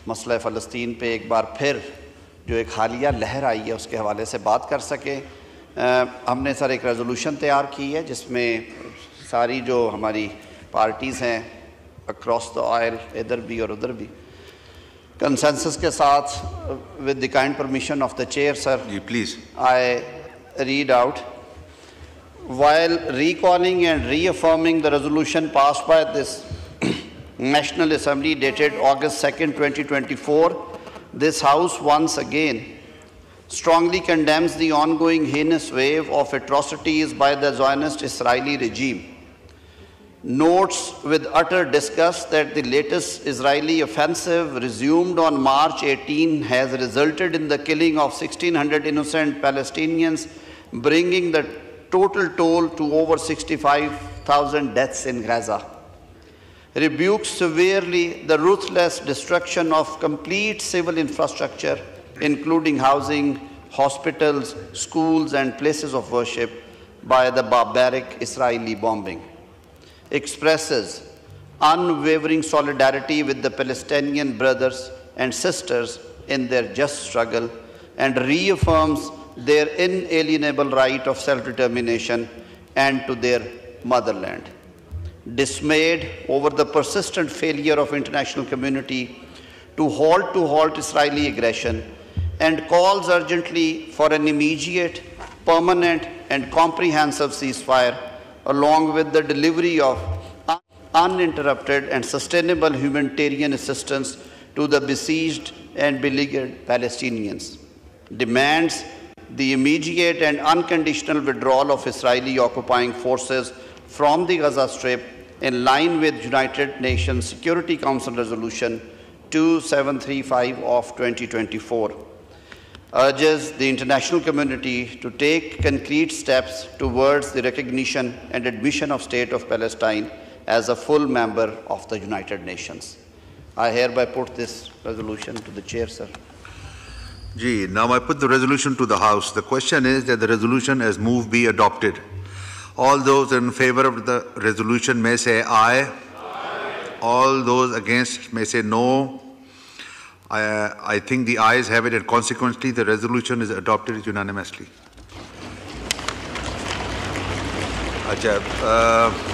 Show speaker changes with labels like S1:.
S1: मसला फ़लस्तीन पे एक बार फिर जो एक हालिया लहर आई है उसके हवाले से बात कर सकें। हमने सर एक रेजोल्यूशन तैयार की है जिसमें सारी जो हमारी पार्टीज़ हैं अक्रॉस द आयल, इधर भी और उधर भी, कंसेंसस के साथ with the kind permission of the chair sir,
S2: ji please
S1: I read out while recalling and reaffirming the resolution passed by this National Assembly dated August 2nd, 2024, this House once again strongly condemns the ongoing heinous wave of atrocities by the Zionist Israeli regime. Notes with utter disgust that the latest Israeli offensive resumed on March 18 has resulted in the killing of 1,600 innocent Palestinians, bringing the total toll to over 65,000 deaths in Gaza. Rebukes severely the ruthless destruction of complete civil infrastructure, including housing, hospitals, schools, and places of worship by the barbaric Israeli bombing. Expresses unwavering solidarity with the Palestinian brothers and sisters in their just struggle and reaffirms their inalienable right of self-determination and to their motherland. Dismayed over the persistent failure of international community to halt Israeli aggression and calls urgently for an immediate, permanent and comprehensive ceasefire along with the delivery of uninterrupted and sustainable humanitarian assistance to the besieged and beleaguered Palestinians. Demands the immediate and unconditional withdrawal of Israeli occupying forces from the Gaza Strip in line with United Nations Security Council Resolution 2735 of 2024. Urges the international community to take concrete steps towards the recognition and admission of State of Palestine as a full member of the United Nations. I hereby put this resolution to the chair, sir.
S2: Ji, now I put the resolution to the House. The question is that the resolution as moved be adopted. All those in favor of the resolution may say aye. Aye. All those against may say no. I think the ayes have it, and consequently the resolution is adopted unanimously. Ajab.